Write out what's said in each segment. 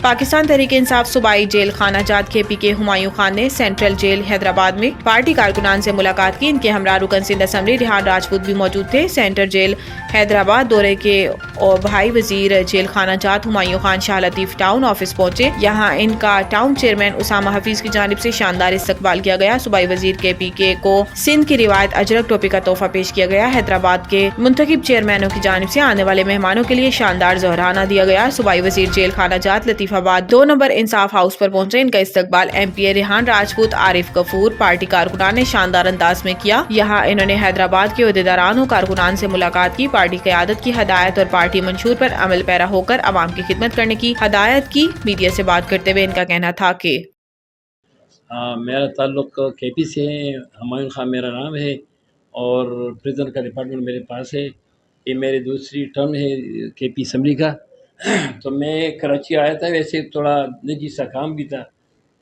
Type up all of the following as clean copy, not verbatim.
پاکستان تحریک انصاف صوبائی جیل خانہ جات کے پی کے ہمایوں خان نے سینٹرل جیل حیدرآباد میں پارٹی کارکنان سے ملاقات کی۔ ان کے ہمراہ رکن سندھ اسمبلی ریحان راجپوت بھی موجود تھے۔ سینٹرل جیل حیدرآباد دورے کے بھائی وزیر جیل خانہ جات ہمایوں خان شاہ لطیف ٹاؤن آفس پہنچے۔ یہاں ان کا ٹاؤن چیئرمین اسامہ حفیظ کی جانب سے شاندار استقبال کیا گیا۔ صوبائی وزیر کے پی کے کو سندھ کی روایت اجرک ٹوپی کا تحفہ پیش کیا گیا۔ حیدرآباد کے منتخب چیئرمینوں کی جانب سے آنے والے مہمانوں کے لیے شاندار زہرانہ دیا گیا۔ صوبائی وزیر جیل خانہ جات لطیف آباد 2 نمبر انصاف ہاؤس پر پہنچے۔ ان کا استقبال ایم پی اے ریحان راجپوت، عارف غفور پارٹی کارکنان نے شاندار انداز میں کیا۔ یہاں انہوں نے حیدرآباد کے عہدیداران و کارکنان سے ملاقات کی، پارٹی قیادت کی ہدایت اور پارٹی منشور پر عمل پیرا ہو کر عوام کی خدمت کرنے کی ہدایت کی۔ میڈیا سے بات کرتے ہوئے ان کا کہنا تھا کہ میرا تعلق کے پی سے ہے، ہمایوں خان میرا نام ہے اور پریزن کا ڈپارٹمنٹ میرے پاس ہے۔ یہ میری دوسری ٹرم ہے کے پی اسمبلی کا۔ تو میں کراچی آیا تھا، ویسے تھوڑا نجی سا کام بھی تھا،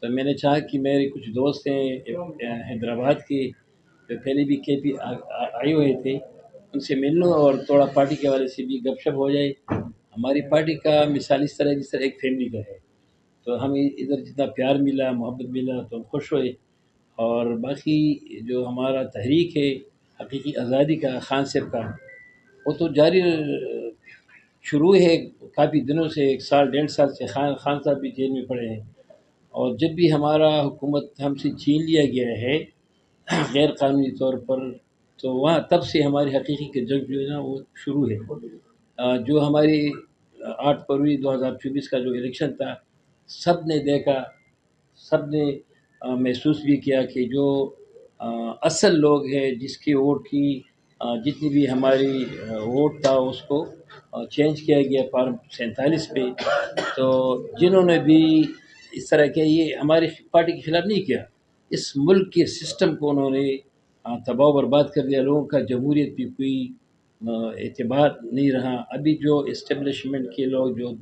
تو میں نے چاہا کہ میرے کچھ دوست ہیں حیدرآباد کے جو پہلے بھی کے پی آئے ہوئے تھے، ان سے مل لوں اور تھوڑا پارٹی کے حوالے سے بھی گپ شپ ہو جائے۔ ہماری پارٹی کا مثال اس طرح ایک فیملی کا ہے، تو ہمیں ادھر جتنا پیار ملا، محبت ملا تو ہم خوش ہوئے۔ اور باقی جو ہمارا تحریک ہے حقیقی آزادی کا خان صاحب کا، وہ تو جاری شروع ہے کافی دنوں سے، 1 سال 1.5 سال سے خان صاحب بھی جیل میں پڑے ہیں۔ اور جب بھی ہمارا حکومت ہم سے چھین لیا گیا ہے غیر قانونی طور پر، تو وہاں تب سے ہماری حقیقی کی جنگ جو ہے نا وہ شروع ہے۔ جو ہماری 8 فروری 2024 کا جو الیکشن تھا، سب نے دیکھا، سب نے محسوس بھی کیا کہ جو اصل لوگ ہیں جس کی ووٹ کی جتنی بھی ہماری ووٹ تھا اس کو چینج کیا گیا فارم 47 پہ، تو جنہوں نے بھی اس طرح کیا، یہ ہماری پارٹی کے خلاف نہیں کیا، اس ملک کے سسٹم کو انہوں نے تباہ و برباد کر دیا۔ لوگوں کا جمہوریت بھی کوئی اعتبار نہیں رہا۔ ابھی جو اسٹیبلشمنٹ کے لوگ جو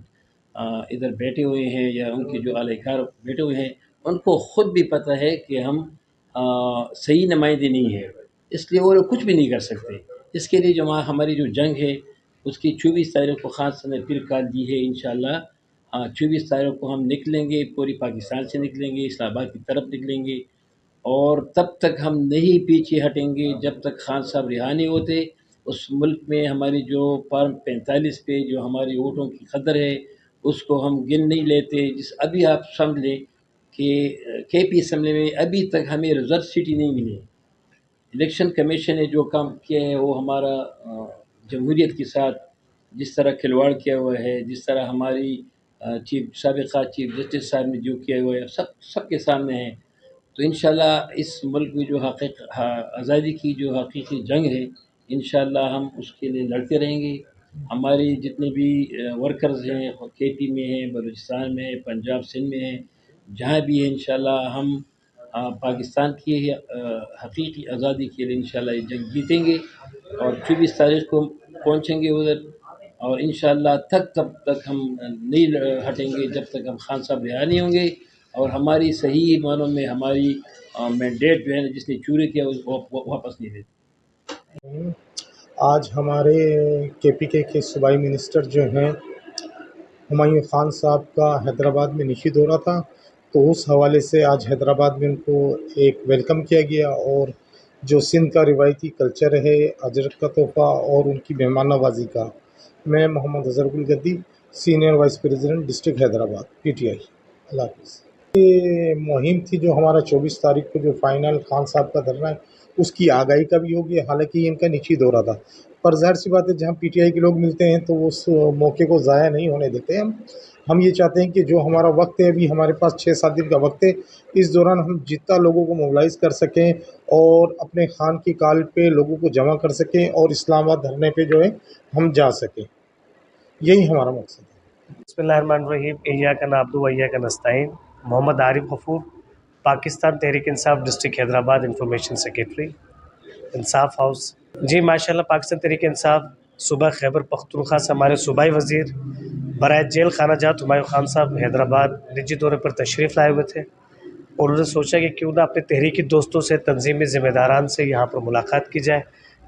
ادھر بیٹھے ہوئے ہیں یا ان کے جو اعلی کار بیٹھے ہوئے ہیں، ان کو خود بھی پتہ ہے کہ ہم صحیح نمائندے نہیں ہیں، اس لیے وہ لوگ کچھ بھی نہیں کر سکتے۔ اس کے لیے جو ہماری جو جنگ ہے اس کی 24 تاریخ کو خان صاحب نے پھر کال دی ہے۔ انشاءاللہ 24 تاریخ کو ہم نکلیں گے، پوری پاکستان سے نکلیں گے، اسلام آباد کی طرف نکلیں گے، اور تب تک ہم نہیں پیچھے ہٹیں گے جب تک خان صاحب رہا نہیں ہوتے۔ اس ملک میں ہماری جو فارم 45 پہ جو ہماری ووٹوں کی قدر ہے اس کو ہم گن نہیں لیتے۔ ابھی آپ سمجھ لیں کہ کے پی اسمبلی میں ابھی تک ہمیں ریزرو سیٹ ہی نہیں ملی۔ الیکشن کمیشن نے جو کام کیا ہے وہ ہمارا جمہوریت کے ساتھ جس طرح کھلواڑ کیا ہوا ہے، جس طرح ہماری سابقہ چیف جسٹس صاحب نے جو کیا ہوا ہے، سب کے سامنے ہے۔ تو انشاءاللہ اس ملک میں جو آزادی کی جو حقیقی جنگ ہے، انشاءاللہ ہم اس کے لیے لڑتے رہیں گے۔ ہماری جتنے بھی ورکرز ہیں کے پی میں ہیں، بلوچستان میں ہیں، پنجاب سندھ میں ہیں، جہاں بھی ہیں، انشاءاللہ ہم پاکستان کی حقیقی آزادی کے لیے انشاءاللہ یہ جنگ جیتیں گے اور 24 تاریخ کو پہنچیں گے ادھر، اور انشاءاللہ تب تک ہم نہیں ہٹیں گے جب تک ہم خان صاحب رہا نہیں ہوں گے اور ہماری صحیح معنوں میں ہماری مینڈیٹ جو ہے جس نے چوری کیا وہ واپس نہیں دیتے۔ آج ہمارے کے پی کے صوبائی منسٹر جو ہیں ہمایوں خان صاحب کا حیدرآباد میں نشی دورہ تھا، تو اس حوالے سے آج حیدرآباد میں ان کو ایک ویلکم کیا گیا، اور جو سندھ کا روایتی کلچر ہے، اجرک کا تحفہ اور ان کی مہمان نوازی کا۔ میں Muhammad Azhar Algadi, senior vice president district Hyderabad, P T I. اللہ حافظ۔ یہ مہم تھی جو ہمارا 24 تاریخ کو جو فائنل خان صاحب کا دھرنا ہے اس کی آگاہی کا بھی ہو گیا، حالانکہ یہ ان کا نچی دورہ تھا، پر ظاہر سی بات ہے جہاں پی ٹی آئی کے لوگ ملتے ہیں تو اس موقع کو ضائع نہیں ہونے دیتے۔ ہم یہ چاہتے ہیں کہ جو ہمارا وقت ہے، ابھی ہمارے پاس 6-7 دن کا وقت ہے، اس دوران ہم جتنا لوگوں کو موبلائز کر سکیں اور اپنے خان کی کال پہ لوگوں کو جمع کر سکیں اور اسلام آباد دھرنے پہ جو ہے ہم جا سکیں، یہی ہمارا مقصد ہے۔ بسم اللہ الرحمن الرحیم۔ ایاک نعبد و ایاک نستعین۔ محمد عارف غفور، Pakistan Tehreek Insaf district Hyderabad information secretary, انصاف ہاؤس۔ جی ماشاءاللہ، پاکستان تحریک انصاف صوبہ خیبر پختونخوا سے ہمارے صوبائی وزیر برائے جیل خانہ جات ہمایوں خان صاحب حیدرآباد نجی دورے پر تشریف لائے ہوئے تھے، اور انہوں نے سوچا کہ کیوں نہ اپنے تحریکی دوستوں سے، تنظیمی ذمہ داران سے یہاں پر ملاقات کی جائے۔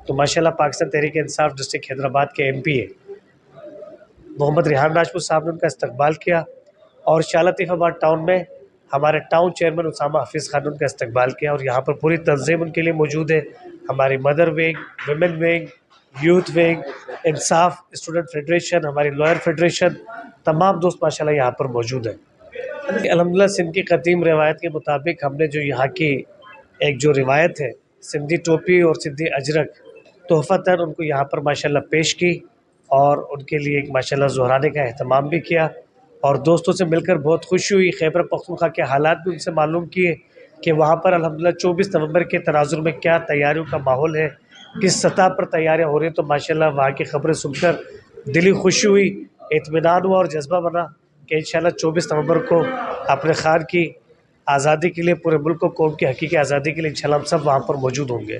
تو ماشاءاللہ پاکستان تحریک انصاف ڈسٹرکٹ حیدرآباد کے ایم پی اے محمد ریحان راجپوت صاحب نے ان کا استقبال کیا، اور شاہ لطیف آباد ٹاؤن میں ہمارے ٹاؤن چیئرمین اسامہ حفیظ خان نے ان کا استقبال کیا، اور یہاں پر پوری تنظیم ان کے لیے موجود ہے، ہماری mother wing, women wing, youth wing, انصاف اسٹوڈنٹ فیڈریشن، ہماری لائر فیڈریشن، تمام دوست ماشاءاللہ یہاں پر موجود ہیں۔ الحمدللہ سندھ کی قدیم روایت کے مطابق ہم نے جو یہاں کی ایک جو روایت ہے سندھی ٹوپی اور سندھی اجرک تحفتاً ان کو یہاں پر ماشاءاللہ پیش کی، اور ان کے لیے ایک ماشاءاللہ زہرانے کا اہتمام بھی کیا، اور دوستوں سے مل کر بہت خوشی ہوئی۔ خیبر پختونخوا کے حالات بھی ان سے معلوم کیے کہ وہاں پر الحمدللہ 24 نومبر کے تناظر میں کیا تیاریوں کا ماحول ہے، کس سطح پر تیاریاں ہو رہی ہیں، تو ماشاءاللہ وہاں کی خبریں سن کر دلی خوشی ہوئی، اطمینان ہوا اور جذبہ بنا کہ انشاءاللہ 24 نومبر کو اپنے خان کی آزادی کے لیے، پورے ملک کو قوم کی حقیقی آزادی کے لیے انشاءاللہ ہم سب وہاں پر موجود ہوں گے۔